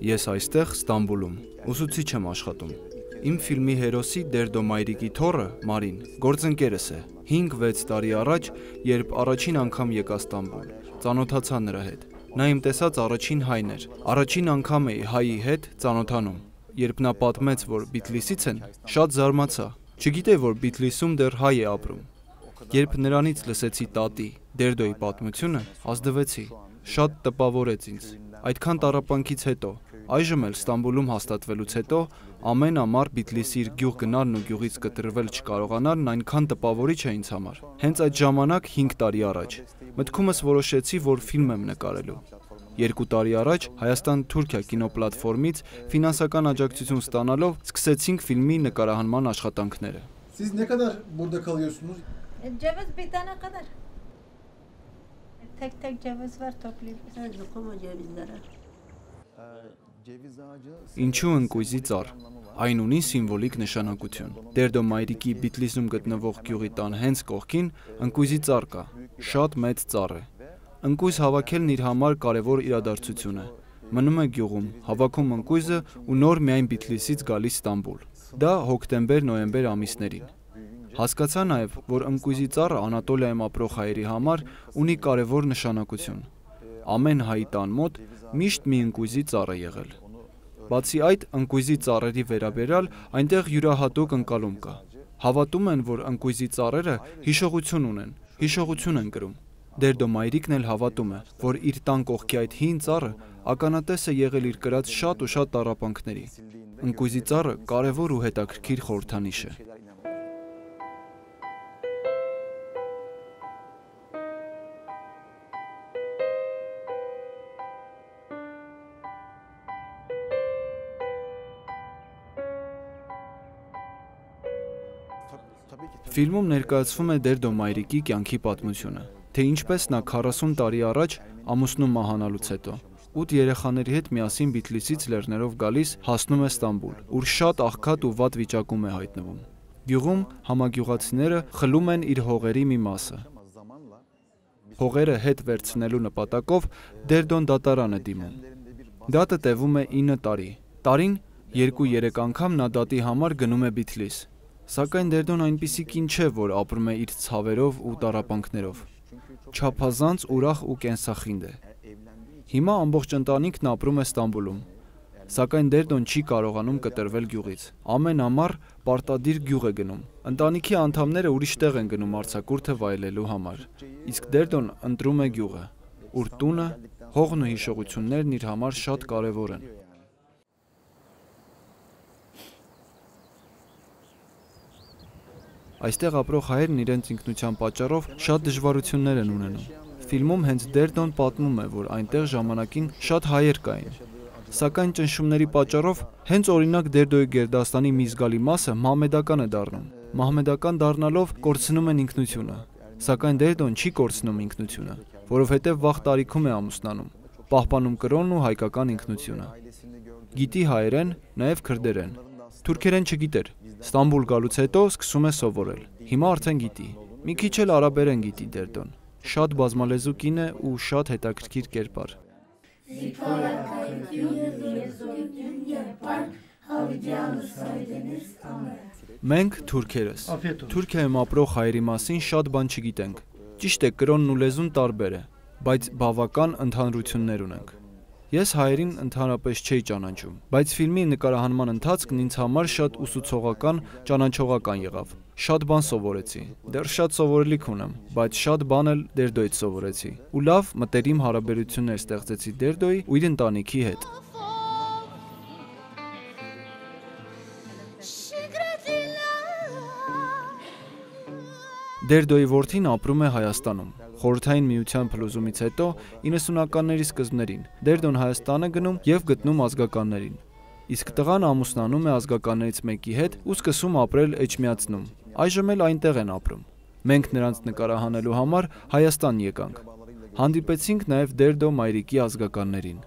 Ես այստեղ Ստամբուլում ուսուցիչ եմ աշխատում։ Իմ ֆիլմի հերոսի Դերդո Մայրիկի թոռը Մարին գործընկերս է։ 5-6 տարի առաջ, երբ առաջին անգամ եկա Ստամբուլ, ծանոթացա նրա հետ։ Նա իմ տեսած առաջին հայն էր։ Առաջին անգամ էի հայի հետ ծանոթանում։ Երբ նա պատմեց, որ Բիթլիսից են, շատ զարմացա։ Չգիտեի, որ Բիթլիսում դեռ հայ է ապրում։ Երբ նրանից լսեցի տատի Դերդոյի պատմությունը, ազդվեցի։ Շատ տպավորեց ինձ։ Այդքան տառապանքից հետո, այժմ էլ Ստամբուլում հաստատվելուց հետո, ամեն ամառ Բիթլիսի իր գյուղ գնալն ու գյուղից կտրվել չկարողանալն այնքան տպավորիչ է ինձ համար։ Հենց այդ ժամանակ 5 տարի առաջ մտքումս որոշեցի, որ ֆիլմ եմ նկարելու։ 2 տարի առաջ Հայաստան-Թուրքիա կինոպլատֆորմից ֆինանսական աջակցություն ստանալով սկսեցինք ֆիլմի նկարահանման աշխատանքները։ Siz ne kadar burada kalıyorsunuz? Ceviz bitene kadar. Tek tek ceviz var toplayıp zukuma cevizlere. Ինչու ընկույզի ծառ։ Այն ունի սիմվոլիկ նշանակություն։ Դերդո Մայրիկի Բիթլիսում գտնվող գյուղի տան հենց կողքին ընկույզի ծառ կա։ Շատ մեծ ծառ է։ Ընկույզ հավաքելն իր համար կարևոր իրադարձություն է։ Մնում է գյուղում, հավաքում ընկույզը ու նոր միայն Բիթլիսից գալիս Ստամբուլ։ Դա հոկտեմբեր-նոյեմբեր ամիսներին։ Հասկացա նաև, որ ընկույզի ծառը Անատոլիայում ապրող հայերի համար ունի կարևոր նշանակություն։ Ամեն հայի տան մոտ միշտ մի ընկույզի ծառ է եղել։ Բացի այդ, ընկույզի ծառերի վերաբերյալ այնտեղ յուրահատուկ ընկալում կա։ Հավատում են, որ ընկույզի ծառերը հիշողություն ունեն, հիշողություն են կրում։ Դերդո Մայրիկն էլ հավատում է, որ իր տան կողքի այդ հին ծառը ականատես է եղել իր կրած շատ ու շատ տառապանքների։ Ընկույզի ծառը կարևոր ու հետաքրքիր խորհրդանիշ է։ Ֆիլմում ներկայացվում է Դերդո Մայրիկի կյանքի պատմությունը, թե ինչպես նա 40 տարի առաջ ամուսնու մահանալուց հետո 8 երեխաների հետ միասին Բիթլիսից լեռներով գալիս հասնում է Ստամբուլ, ուր շատ աղքատ ու վատ վիճակում է հայտնվում։ Գյուղում համագյուղացիները խլում են իր հողերի մի մասը։ Հողերը հետ վերցնելու նպատակով Դերդոն դատարան է դիմում։ Դատը տևում է 9 տարի։ Տարին 2-3 անգամ նա դատի համար գնում է Բիթլիս։ Սակայն Դերդոն այնպիսի կին չէ, որ ապրում է իր ցավերով ու տառապանքներով։ Չափազանց ուրախ ու կենսախինդ է։ Հիմա ամբողջ ընտանիքն ապրում է Ստամբուլում։ Սակայն Դերդոն չի կարողանում կտրվել գյուղից։ Ամեն ամառ պարտադիր գյուղ է գնում։ Ընտանիքի անդամները ուրիշ տեղ են գնում արձակուրդը վայելելու համար։ Իսկ Դերդոն ընտրում է գյուղը, ուր տունը, հողն ու հիշողություններն իր համար շատ կարևոր են։ Այստեղ ապրող հայերն իրենց ինքնության պատճառով շատ դժվարություններ են ունենում։ Ֆիլմում հենց Դերդոն պատմում է, որ այնտեղ ժամանակին շատ հայեր կային։ Սակայն ճնշումների պատճառով հենց օրինակ Դերդոյի գերդաստանի մի զգալի մասը մահմեդական է դառնում։ Մահմեդական դառնալով կորցնում են ինքնությունը։ Սակայն Դերդոն չի կորցնում ինքնությունը, որովհետև վաղ տարիքում է ամուսնանում, պահպանում կրոնն ու հայկական ինքնությունը։ Գիտի հայերեն, նաև քրդերեն։ Թուրքերեն չգիտեր։ Ստամբուլ գալուց հետո սկսում է սովորել։ Հիմա արդեն գիտի։ Մի քիչ էլ արաբերեն գիտի Դերդոն։ Շատ բազմալեզու կին է ու շատ հետաքրքիր կերպար։ Մենք թուրքերս Թուրքիայում ապրող հայերի մասին շատ բան չգիտենք։ Ճիշտ է, կրոնն ու լեզուն տարբեր է, բայց բավական ընդհանրություններ ունենք։ Ես հայերին ընդհանրապես չէի ճանաչում, բայց ֆիլմի նկարահանման ընթացքն ինձ համար շատ ուսուցողական, ճանաչողական եղավ։ Շատ բան սովորեցի։ Դեռ շատ սովորելիք ունեմ, բայց շատ բան էլ Դերդոյից սովորեցի։ Ու լավ, մտերիմ հարաբերություններ ստեղծեցի Դերդոյի ու իր ընտանիքի հետ։ Դերդոյի որդին ապրում է Հայաստանում։ Խորհրդային միության փլուզումից հետո 90-ականների սկզբներին Դերդոն Հայաստան է գնում եւ գտնում ազգականներին։ Իսկ տղան ամուսնանում է ազգականներից մեկի հետ ու սկսում ապրել Էջմիածնում։ Այժմ էլ այնտեղ են ապրում։ Մենք նրանց նկարահանելու համար Հայաստան եկանք։ Հանդիպեցինք նաեւ Դերդո մայրիկի ազգականներին։